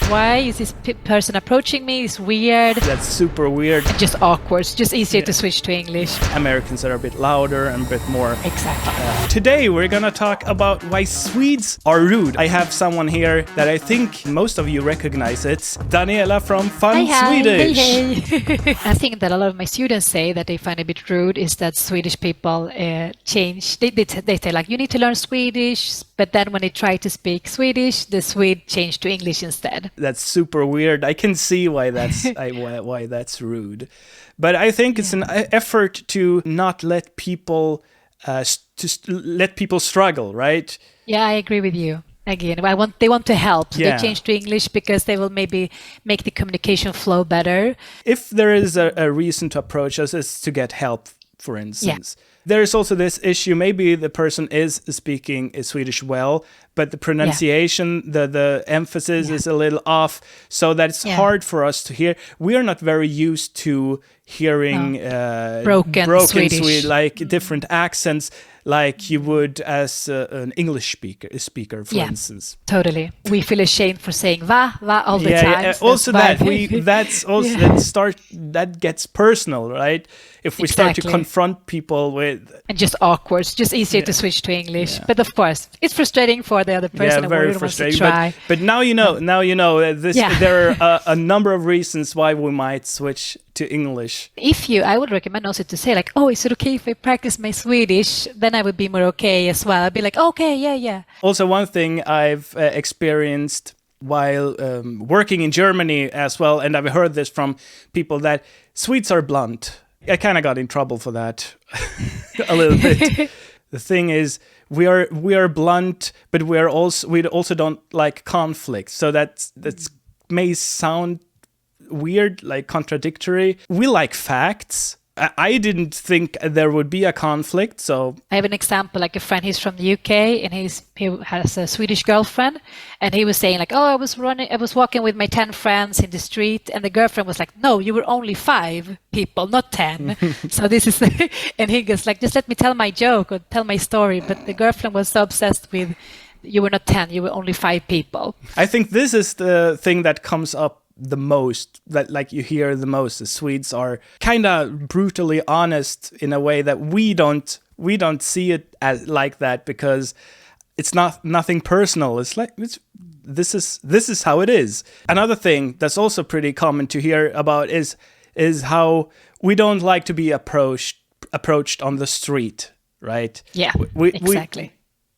why is this person approaching me? It's weird. That's super weird. And just awkward. It's just easier to switch to English. Americans are a bit louder and a bit more... Exactly. Today we're gonna talk about why Swedes are rude. I have someone here that I think most of you recognize. It's Daniela from Fun Swedish. Hey. I think that a lot of my students say that they find a bit rude is that Swedish people change. They say like, you need to learn Swedish, but then when they try to speak Swedish, the Swede change to English instead. That's super weird. I can see why that's why that's rude, but I think it's an effort to not let people let people struggle, right? Yeah, I agree with you. Again, they want to help. So they change to English because they will maybe make the communication flow better. If there is a reason to approach us, is to get help, for instance. There is also this issue, maybe the person is speaking Swedish well, but the pronunciation, the emphasis is a little off, so that it's hard for us to hear. We are not very used to hearing broken Swedish, like different accents, like you would as an English speaker, for instance. Totally. We feel ashamed for saying va all the time. Yeah. Also that gets personal, right? If we start to confront people with... And just awkward. It's just easier to switch to English. Yeah. But of course, it's frustrating for the other person. Yeah, very frustrating. But now you know. Now you know. There are a number of reasons why we might switch to English. I would recommend also to say like, oh, is it okay if I practice my Swedish? Then I would be more okay as well. I'd be like, okay, yeah. Also, one thing I've experienced while working in Germany as well, and I've heard this from people, that Swedes are blunt. I kind of got in trouble for that a little bit. The thing is, we are blunt, but we also don't like conflict. So that may sound weird, like contradictory. We like facts. I didn't think there would be a conflict, so... I have an example, like a friend, he's from the UK, and he has a Swedish girlfriend, and he was saying like, oh, I was walking with my 10 friends in the street, and the girlfriend was like, no, you were only 5 people, not 10. So this is... and he goes like, just let me tell my joke or tell my story, but the girlfriend was so obsessed with, you were not 10, you were only 5 people. I think this is the thing that comes up the most, that like you hear the most. The Swedes are kind of brutally honest in a way that we don't see it as like that, because it's nothing personal. It's like this is how it is. Another thing that's also pretty common to hear about is how we don't like to be approached on the street, right? Yeah, exactly.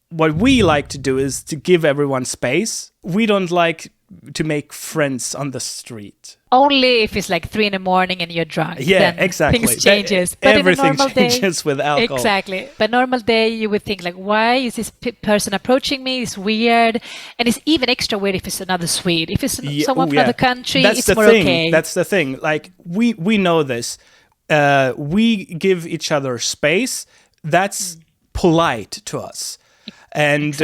What we like to do is to give everyone space. We don't like to make friends on the street. Only if it's like 3 a.m. and you're drunk. Yeah, then exactly. Things changes. But everything changes with alcohol. Exactly. But normal day, you would think like, why is this person approaching me? It's weird. And it's even extra weird if it's another Swede. If it's someone from another country, it's more okay. That's the thing. Like, we know this. We give each other space. That's polite to us. And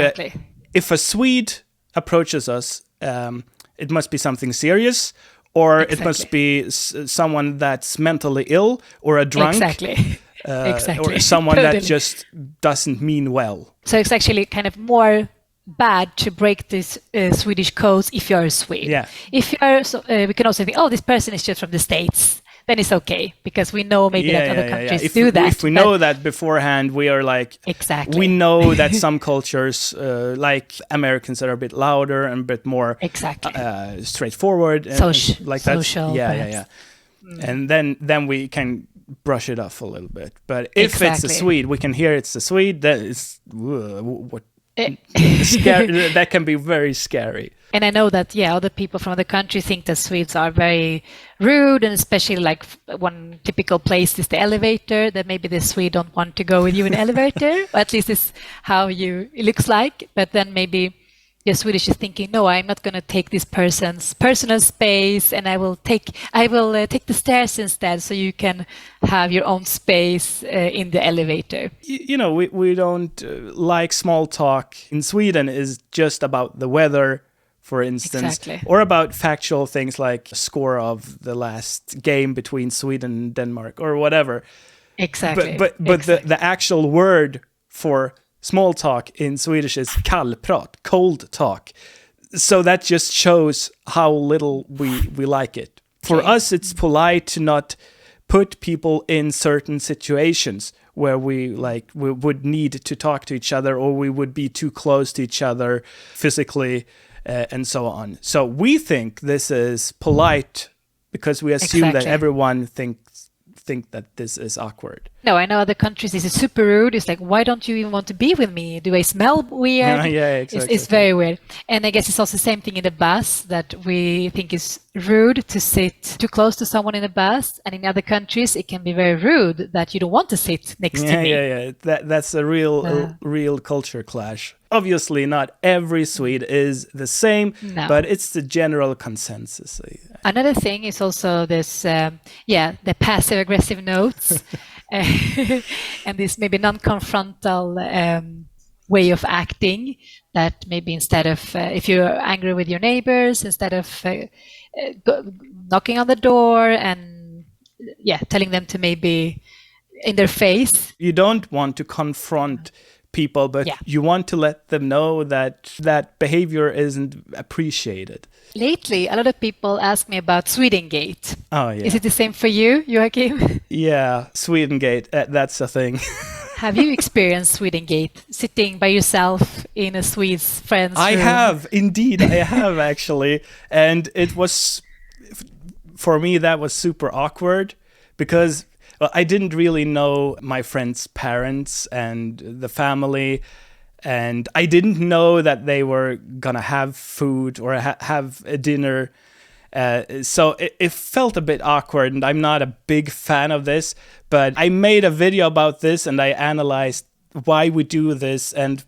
if a Swede approaches us, it must be something serious, or it must be someone that's mentally ill, or a drunk, or someone that just doesn't mean well. So it's actually kind of more bad to break this Swedish codes if you're a Swede. Yeah. If you're, we can also think, oh, this person is just from the States. Then it's okay, because we know maybe that other countries do that. If we know that beforehand, we are like... Exactly. We know that some cultures, like Americans, are a bit louder and a bit more straightforward. Social. Yeah. And then we can brush it off a little bit. But if it's a Swede, we can hear it's a Swede, that is... scary. That can be very scary. And I know that other people from other countries think that Swedes are very rude, and especially like one typical place is the elevator, that maybe the Swede don't want to go with you in the elevator, or at least it's how it looks like. But then maybe the Swedish is thinking, no, I'm not going to take this person's personal space, and I will take the stairs instead, so you can have your own space in the elevator. You know, we don't like small talk. In Sweden is just about the weather, for instance, or about factual things like score of the last game between Sweden and Denmark or whatever. Exactly. But the actual word for small talk in Swedish is kallprat, cold talk. So that just shows how little we like it. For us, it's polite to not put people in certain situations where we would need to talk to each other, or we would be too close to each other physically, and so on. So we think this is polite because we assume that everyone think that this is awkward. No, I know other countries this is super rude. It's like, why don't you even want to be with me? Do I smell weird? Yeah, exactly. It's very weird. And I guess it's also the same thing in the bus, that we think is rude to sit too close to someone in a bus. And in other countries, it can be very rude that you don't want to sit next to me. Yeah. That's a real culture clash. Obviously, not every Swede is the same, but it's the general consensus. Another thing is also this, the passive-aggressive notes. And this maybe non-confrontal way of acting, that maybe instead of, if you're angry with your neighbors, instead of knocking on the door and telling them to maybe in their face. You don't want to confront people, but you want to let them know that that behavior isn't appreciated. Lately, a lot of people ask me about Swedengate. Oh, yeah. Is it the same for you, Joachim? Yeah, Swedengate, that's a thing. Have you experienced Swedengate, sitting by yourself in a Swede's friend's room? I have, indeed, I have actually. And it was, for me, that was super awkward because I didn't really know my friend's parents and the family. And I didn't know that they were going to have food or have a dinner. So it felt a bit awkward, and I'm not a big fan of this. But I made a video about this, and I analyzed why we do this. And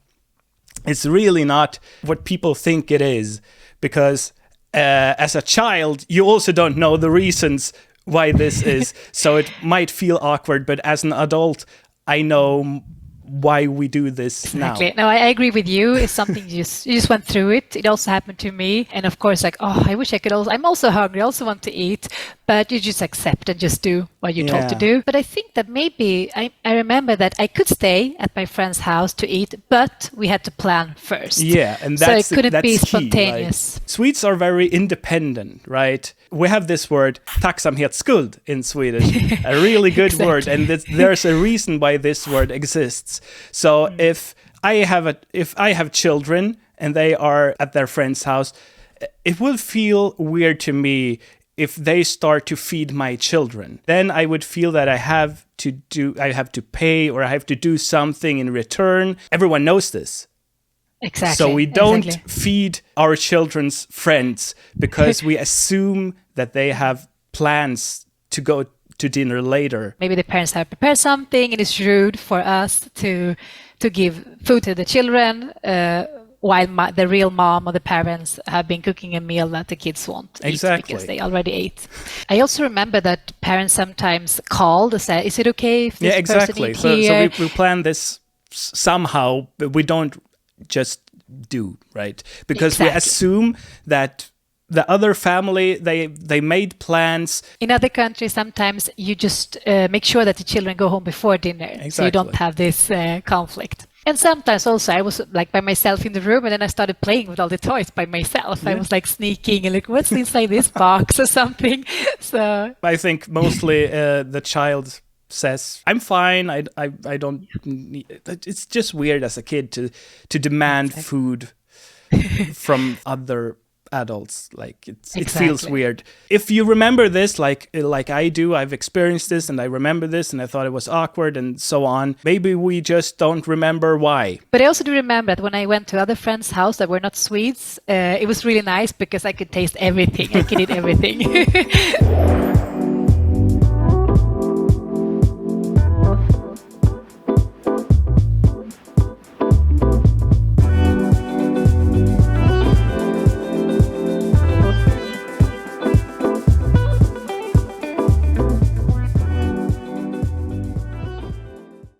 it's really not what people think it is. Because as a child, you also don't know the reasons why this is. So it might feel awkward, but as an adult, I know why we do this now. No, I agree with you. It's something you just went through it. It also happened to me. And of course, like, I wish I could also, I'm also hungry, I also want to eat. But you just accept and just do what you're told to do. But I think that maybe, I remember that I could stay at my friend's house to eat, but we had to plan first. Yeah, and that's so it couldn't be key, spontaneous. right? Swedes are very independent, right? We have this word, tacksamhetsskuld, in Swedish, a really good word, and there's a reason why this word exists. So if I have children and they are at their friend's house, it will feel weird to me if they start to feed my children. Then I would feel that I have to pay, or I have to do something in return. Everyone knows this. Exactly. So we don't feed our children's friends because we assume that they have plans to go to dinner later. Maybe the parents have prepared something, and it's rude for us to give food to the children while the real mom or the parents have been cooking a meal that the kids won't eat because they already ate. I also remember that parents sometimes called and said, "Is it okay if this person eat here?" So we plan this somehow, but we don't just do, right? Because we assume that the other family, they made plans. In other countries, sometimes you just make sure that the children go home before dinner, so you don't have this conflict. And sometimes also I was like by myself in the room, and then I started playing with all the toys by myself. Yeah. I was like sneaking and like, what's inside this box or something. So I think mostly the child says, "I'm fine. I don't need." It's just weird as a kid to demand food from other adults. Like it feels weird. If you remember this, like I do, I've experienced this, and I remember this, and I thought it was awkward, and so on. Maybe we just don't remember why. But I also do remember that when I went to other friends' house that were not Swedes, it was really nice because I could taste everything. I could eat everything.